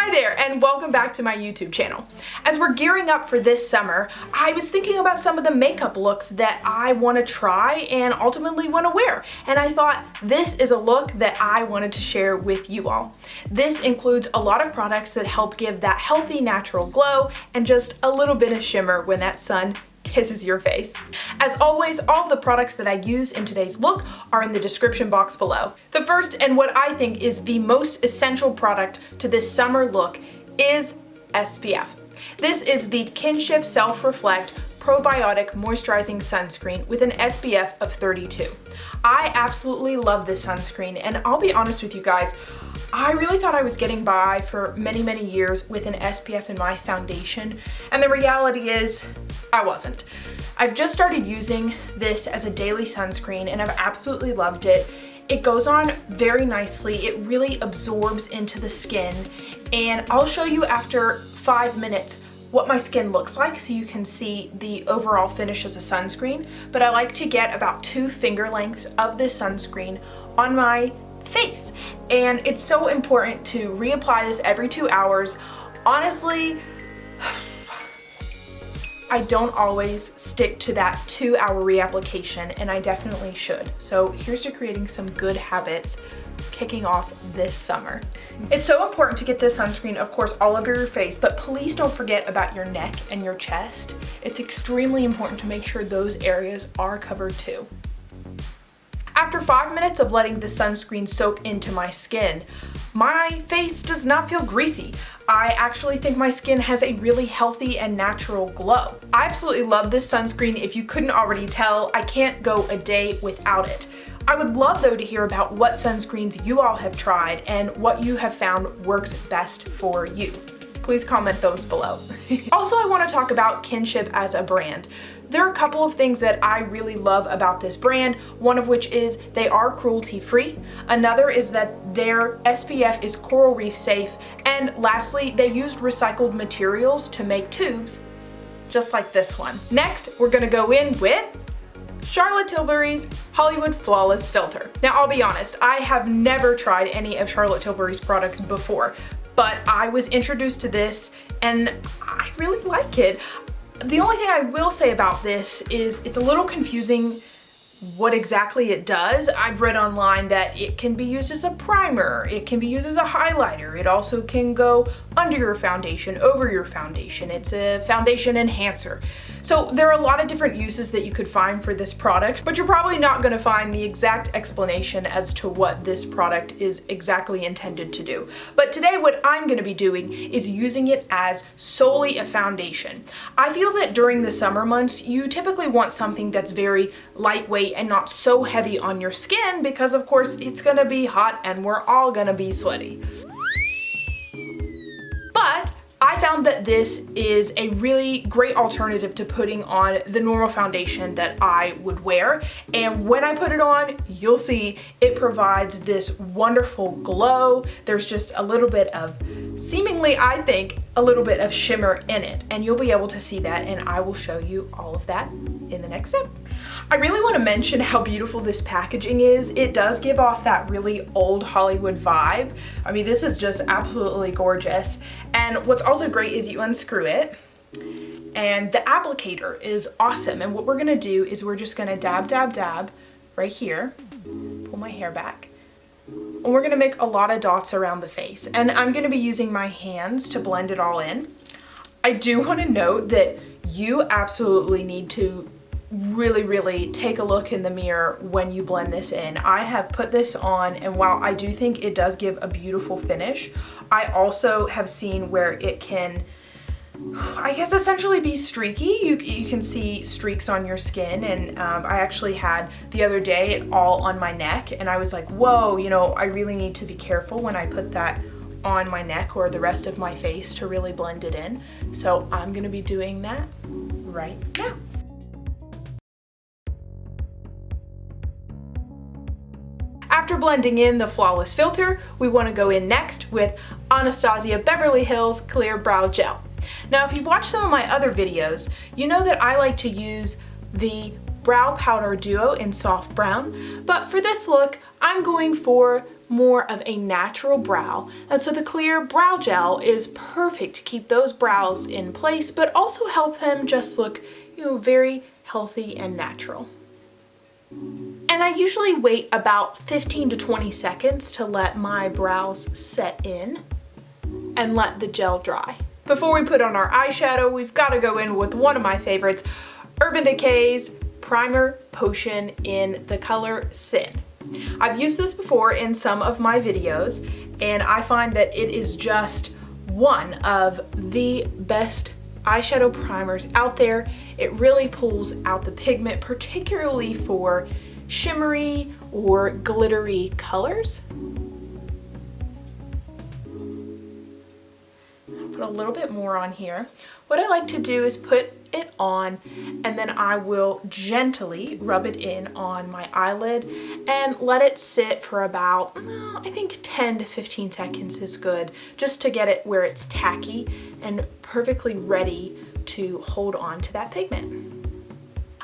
Hi there, and welcome back to my YouTube channel. As we're gearing up for this summer, I was thinking about some of the makeup looks that I want to try and ultimately want to wear, and I thought this is a look that I wanted to share with you all. This includes a lot of products that help give that healthy natural glow and just a little bit of shimmer when that sun kisses your face. As always, all of the products that I use in today's look are in the description box below. The first, and what I think is the most essential product to this summer look, is SPF. This is the Kinship Self-Reflect Probiotic Moisturizing Sunscreen with an SPF of 32. I absolutely love this sunscreen, and I'll be honest with you guys, I really thought I was getting by for many years with an SPF in my foundation, and the reality is I wasn't. I've just started using this as a daily sunscreen and I've absolutely loved it. It goes on very nicely, it really absorbs into the skin, and I'll show you after 5 minutes what my skin looks like so you can see the overall finish as a sunscreen. But I like to get about 2 finger lengths of this sunscreen on my face, and it's so important to reapply this every 2 hours. Honestly, I don't always stick to that 2-hour reapplication, and I definitely should. So here's to creating some good habits kicking off this summer. It's so important to get this sunscreen, of course, all over your face, but please don't forget about your neck and your chest. It's extremely important to make sure those areas are covered too. After 5 minutes of letting the sunscreen soak into my skin, my face does not feel greasy. I actually think my skin has a really healthy and natural glow. I absolutely love this sunscreen. If you couldn't already tell, I can't go a day without it. I would love though to hear about what sunscreens you all have tried and what you have found works best for you. Please comment those below. Also, I want to talk about Kinship as a brand. There are a couple of things that I really love about this brand, one of which is they are cruelty-free. Another is that their SPF is coral reef safe. And lastly, they used recycled materials to make tubes just like this one. Next, we're gonna go in with Charlotte Tilbury's Hollywood Flawless Filter. Now, I'll be honest, I have never tried any of Charlotte Tilbury's products before, but I was introduced to this and I really like it. The only thing I will say about this is it's a little confusing what exactly it does. I've read online that it can be used as a primer, it can be used as a highlighter, it also can go under your foundation, over your foundation. It's a foundation enhancer. So there are a lot of different uses that you could find for this product, but you're probably not going to find the exact explanation as to what this product is exactly intended to do. But today what I'm going to be doing is using it as solely a foundation. I feel that during the summer months, you typically want something that's very lightweight and not so heavy on your skin because of course it's going to be hot and we're all going to be sweaty. But I found that this is a really great alternative to putting on the normal foundation that I would wear, and when I put it on, you'll see it provides this wonderful glow. There's just a little bit of, seemingly I think, a little bit of shimmer in it, and you'll be able to see that, and I will show you all of that in the next step. I really want to mention how beautiful this packaging is. It does give off that really old Hollywood vibe. I mean, this is just absolutely gorgeous. And what's also great is you unscrew it and the applicator is awesome. And what we're gonna do is we're just gonna dab right here, pull my hair back, and we're gonna make a lot of dots around the face. And I'm gonna be using my hands to blend it all in. I do want to note that you absolutely need to really take a look in the mirror when you blend this in. I have put this on, and while I do think it does give a beautiful finish, I also have seen where it can, I guess, essentially be streaky. You can see streaks on your skin, and I actually had the other day it all on my neck, and I was like, whoa, you know, I really need to be careful when I put that on my neck or the rest of my face to really blend it in. So I'm gonna be doing that right now. After blending in the Flawless Filter, we want to go in next with Anastasia Beverly Hills Clear Brow Gel. Now, if you've watched some of my other videos, you know that I like to use the Brow Powder Duo in Soft Brown, but for this look, I'm going for more of a natural brow. And so the clear brow gel is perfect to keep those brows in place, but also help them just look, very healthy and natural. And I usually wait about 15 to 20 seconds to let my brows set in and let the gel dry. Before we put on our eyeshadow, we've got to go in with one of my favorites, Urban Decay's Primer Potion in the color Sin. I've used this before in some of my videos, and I find that it is just one of the best eyeshadow primers out there. It really pulls out the pigment, particularly for shimmery or glittery colors. I'll put a little bit more on here. What I like to do is put it on, and then I will gently rub it in on my eyelid and let it sit for about, I think 10 to 15 seconds is good, just to get it where it's tacky and perfectly ready to hold on to that pigment.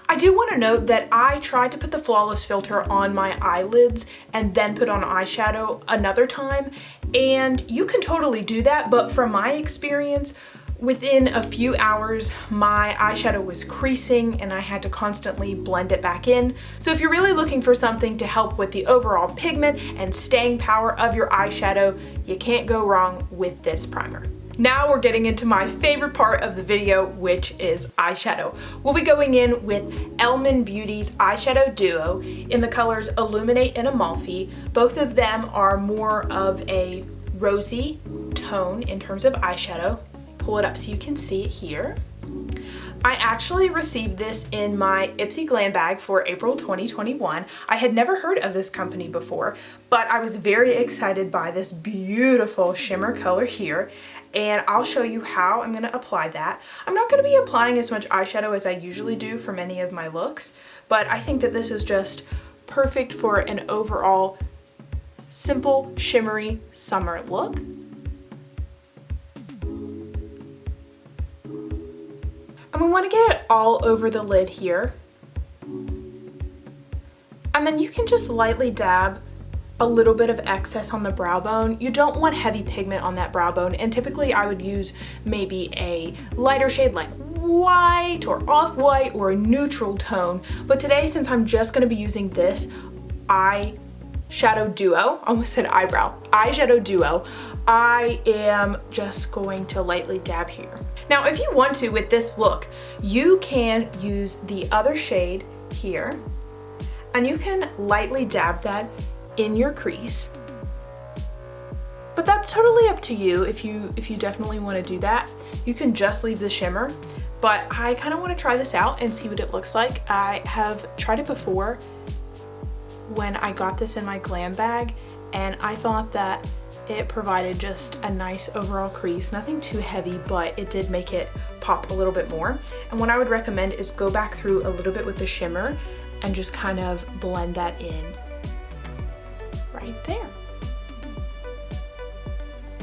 I do want to note that I tried to put the Flawless filter on my eyelids and then put on eyeshadow another time, and you can totally do that, but from my experience, within a few hours, my eyeshadow was creasing and I had to constantly blend it back in. So if you're really looking for something to help with the overall pigment and staying power of your eyeshadow, you can't go wrong with this primer. Now we're getting into my favorite part of the video, which is eyeshadow. We'll be going in with Eleman Beauty's Eyeshadow Duo in the colors Illuminate and Amalfi. Both of them are more of a rosy tone in terms of eyeshadow. Pull it up so you can see it here. I actually received this in my Ipsy Glam Bag for April 2021. I had never heard of this company before, but I was very excited by this beautiful shimmer color here, and I'll show you how I'm going to apply that. I'm not going to be applying as much eyeshadow as I usually do for many of my looks, but I think that this is just perfect for an overall simple, shimmery summer look. And we want to get it all over the lid here. And then you can just lightly dab a little bit of excess on the brow bone. You don't want heavy pigment on that brow bone, and typically I would use maybe a lighter shade like white or off-white or a neutral tone. But today, since I'm just going to be using this eyeshadow duo, almost said eyebrow, eyeshadow duo, I am just going to lightly dab here. Now, if you want to with this look, you can use the other shade here, and you can lightly dab that in your crease. But that's totally up to you if you definitely want to do that. You can just leave the shimmer, but I kind of want to try this out and see what it looks like. I have tried it before when I got this in my glam bag, and I thought that it provided just a nice overall crease, nothing too heavy, but it did make it pop a little bit more. And what I would recommend is go back through a little bit with the shimmer and just kind of blend that in right there.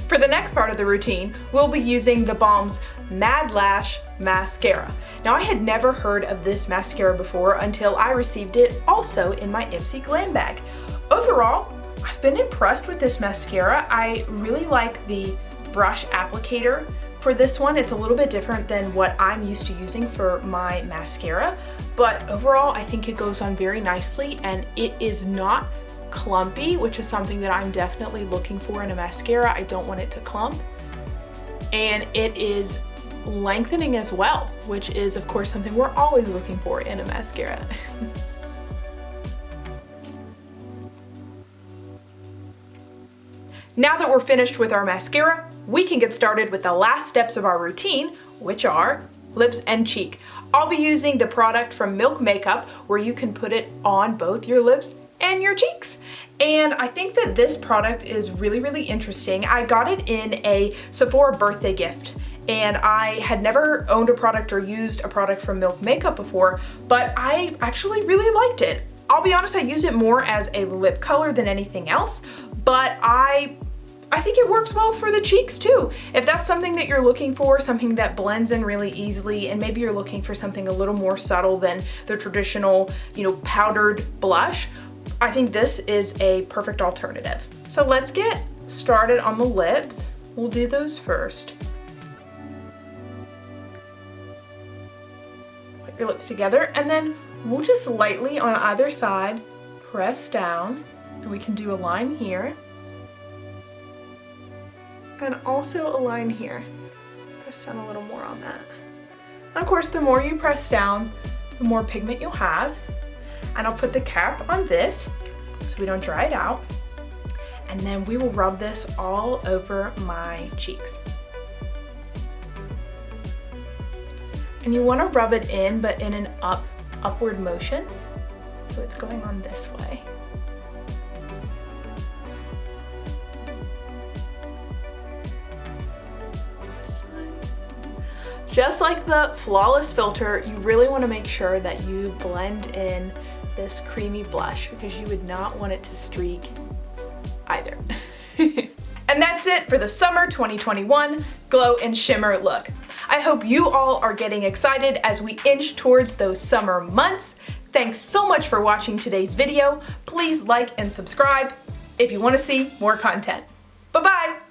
For the next part of the routine, we'll be using theBalm's Mad Lash mascara. Now, I had never heard of this mascara before until I received it also in my Ipsy Glam Bag. Overall, I've been impressed with this mascara. I really like the brush applicator for this one. It's a little bit different than what I'm used to using for my mascara, but overall I think it goes on very nicely, and it is not clumpy, which is something that I'm definitely looking for in a mascara. I don't want it to clump. And it is lengthening as well, which is of course something we're always looking for in a mascara. Now that we're finished with our mascara, we can get started with the last steps of our routine, which are lips and cheek. I'll be using the product from Milk Makeup, where you can put it on both your lips and your cheeks. And I think that this product is really, really interesting. I got it in a Sephora birthday gift, and I had never owned a product or used a product from Milk Makeup before, but I actually really liked it. I'll be honest, I use it more as a lip color than anything else, but I think it works well for the cheeks too. If that's something that you're looking for, something that blends in really easily, and maybe you're looking for something a little more subtle than the traditional, powdered blush, I think this is a perfect alternative. So let's get started on the lips. We'll do those first. Put your lips together, and then we'll just lightly on either side press down, and we can do a line here. And also a line here. Press down a little more on that. And of course, the more you press down, the more pigment you'll have. And I'll put the cap on this so we don't dry it out. And then we will rub this all over my cheeks. And you want to rub it in, but in an upward motion. So it's going on this way. Just like the Flawless filter, you really want to make sure that you blend in this creamy blush because you would not want it to streak either. And that's it for the summer 2021 glow and shimmer look. I hope you all are getting excited as we inch towards those summer months. Thanks so much for watching today's video. Please like and subscribe if you want to see more content. Bye-bye.